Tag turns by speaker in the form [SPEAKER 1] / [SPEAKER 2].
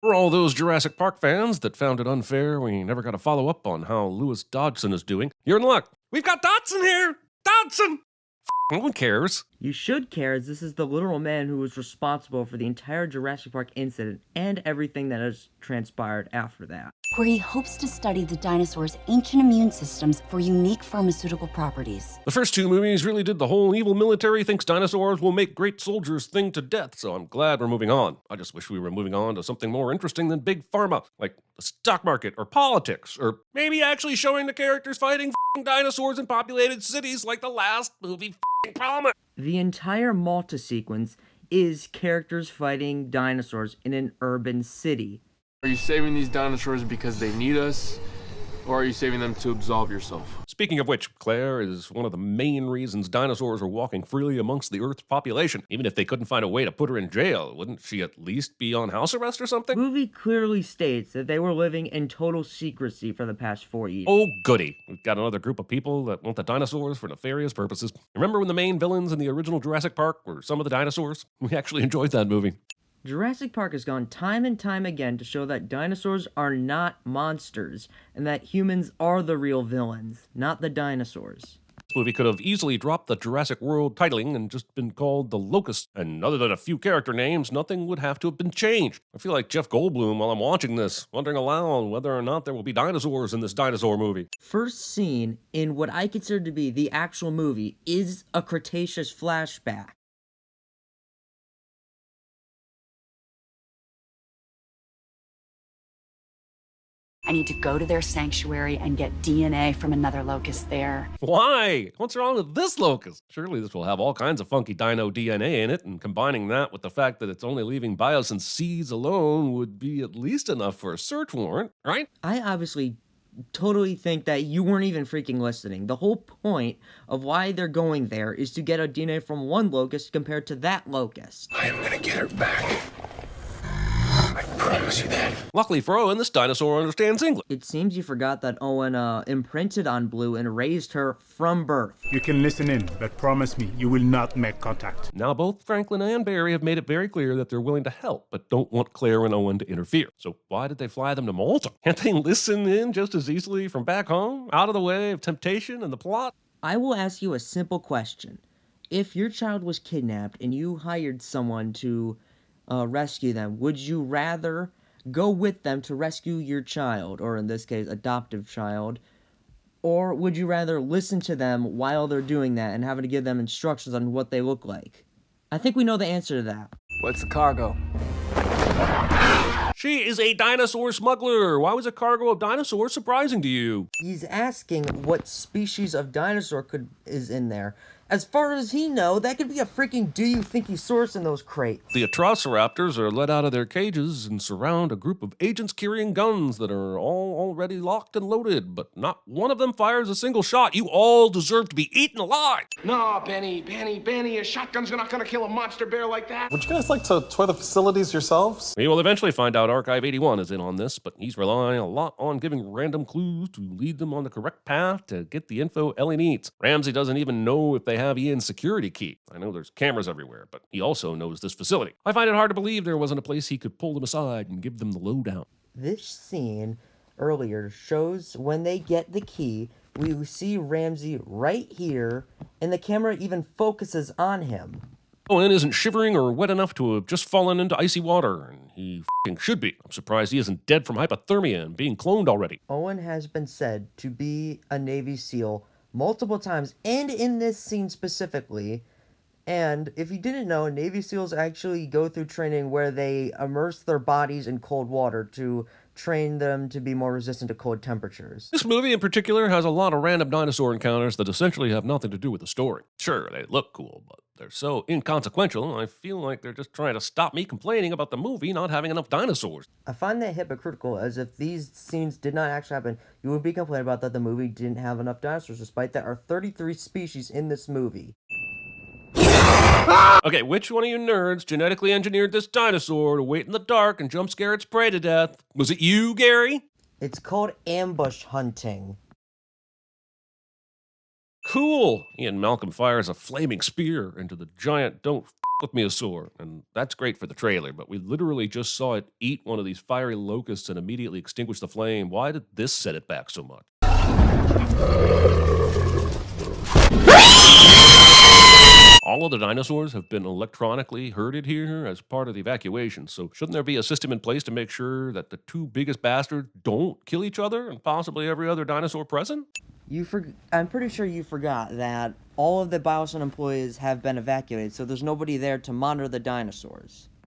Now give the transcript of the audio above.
[SPEAKER 1] For all those Jurassic Park fans that found it unfair we never got a follow-up on how Lewis Dodgson is doing, you're in luck. We've got Dodgson here! Dodgson! No one cares.
[SPEAKER 2] You should care, as this is the literal man who was responsible for the entire Jurassic Park incident and everything that has transpired after that.
[SPEAKER 3] Where he hopes to study the dinosaurs' ancient immune systems for unique pharmaceutical properties.
[SPEAKER 1] The first two movies really did the whole evil military thinks dinosaurs will make great soldiers thing to death, so I'm glad we're moving on. I just wish we were moving on to something more interesting than big pharma, like the stock market or politics, or maybe actually showing the characters fighting dinosaurs in populated cities like the last movie promised.
[SPEAKER 2] The entire Malta sequence is characters fighting dinosaurs in an urban city.
[SPEAKER 4] Are you saving these dinosaurs because they need us, or are you saving them to absolve yourself?
[SPEAKER 1] Speaking of which, Claire is one of the main reasons dinosaurs are walking freely amongst the Earth's population. Even if they couldn't find a way to put her in jail, wouldn't she at least be on house arrest or something?
[SPEAKER 2] The movie clearly states that they were living in total secrecy for the past 4 years.
[SPEAKER 1] Oh, goody. We've got another group of people that want the dinosaurs for nefarious purposes. Remember when the main villains in the original Jurassic Park were some of the dinosaurs? We actually enjoyed that movie.
[SPEAKER 2] Jurassic Park has gone time and time again to show that dinosaurs are not monsters, and that humans are the real villains, not the dinosaurs.
[SPEAKER 1] This movie could have easily dropped the Jurassic World titling and just been called The Locust, and other than a few character names, nothing would have to have been changed. I feel like Jeff Goldblum while I'm watching this, wondering aloud whether or not there will be dinosaurs in this dinosaur movie.
[SPEAKER 2] First scene in what I consider to be the actual movie is a Cretaceous flashback.
[SPEAKER 3] I need to go to their sanctuary and get DNA from another locust there.
[SPEAKER 1] Why? What's wrong with this locust? Surely this will have all kinds of funky dino DNA in it, and combining that with the fact that it's only leaving biosyn seeds alone would be at least enough for a search warrant, right?
[SPEAKER 2] I obviously totally think that you weren't even freaking listening. The whole point of why they're going there is to get a DNA from one locust compared to that locust.
[SPEAKER 5] I am gonna get her back. I promise you that.
[SPEAKER 1] Luckily for Owen, this dinosaur understands English.
[SPEAKER 2] It seems you forgot that Owen imprinted on Blue and raised her from birth.
[SPEAKER 6] You can listen in, but promise me you will not make contact.
[SPEAKER 1] Now both Franklin and Barry have made it very clear that they're willing to help, but don't want Claire and Owen to interfere. So why did they fly them to Malta? Can't they listen in just as easily from back home, out of the way of temptation and the plot?
[SPEAKER 2] I will ask you a simple question. If your child was kidnapped and you hired someone to rescue them, would you rather go with them to rescue your child, or in this case, adoptive child, or would you rather listen to them while they're doing that and having to give them instructions on what they look like? I think we know the answer to that.
[SPEAKER 4] What's the cargo?
[SPEAKER 1] She is a dinosaur smuggler. Why was a cargo of dinosaurs surprising to you?
[SPEAKER 2] He's asking what species of dinosaur is in there. As far as he knows, that could be a freaking do-you-think-he-saurus in those crates.
[SPEAKER 1] The Atrociraptors are let out of their cages and surround a group of agents carrying guns that are all already locked and loaded, but not one of them fires a single shot. You all deserve to be eaten alive.
[SPEAKER 5] No, Benny, a shotgun's not gonna kill a monster bear like that.
[SPEAKER 7] Would you guys like to tour the facilities yourselves?
[SPEAKER 1] We will eventually find out Archive 81 is in on this, but he's relying a lot on giving random clues to lead them on the correct path to get the info Ellie needs. Ramsey doesn't even know if they have Ian's security key. I know there's cameras everywhere, but he also knows this facility. I find it hard to believe there wasn't a place he could pull them aside and give them the lowdown.
[SPEAKER 2] This scene earlier shows when they get the key, we see Ramsey right here, and the camera even focuses on him.
[SPEAKER 1] Owen isn't shivering or wet enough to have just fallen into icy water, and he f***ing should be. I'm surprised he isn't dead from hypothermia and being cloned already.
[SPEAKER 2] Owen has been said to be a Navy SEAL multiple times, and in this scene specifically. And if you didn't know, Navy SEALs actually go through training where they immerse their bodies in cold water to train them to be more resistant to cold temperatures.
[SPEAKER 1] This movie in particular has a lot of random dinosaur encounters that essentially have nothing to do with the story. Sure, they look cool, but they're so inconsequential, I feel like they're just trying to stop me complaining about the movie not having enough dinosaurs.
[SPEAKER 2] I find that hypocritical, as if these scenes did not actually happen, you would be complaining about that the movie didn't have enough dinosaurs, despite there are 33 species in this movie.
[SPEAKER 1] Okay, which one of you nerds genetically engineered this dinosaur to wait in the dark and jump scare its prey to death? Was it you, Gary?
[SPEAKER 2] It's called ambush hunting.
[SPEAKER 1] Cool! Ian Malcolm fires a flaming spear into the giant "Don't F with me" asaur, and that's great for the trailer, but we literally just saw it eat one of these fiery locusts and immediately extinguish the flame. Why did this set it back so much? All of the dinosaurs have been electronically herded here as part of the evacuation, so shouldn't there be a system in place to make sure that the two biggest bastards don't kill each other and possibly every other dinosaur present?
[SPEAKER 2] I'm pretty sure you forgot that all of the Biosyn employees have been evacuated, so there's nobody there to monitor the dinosaurs.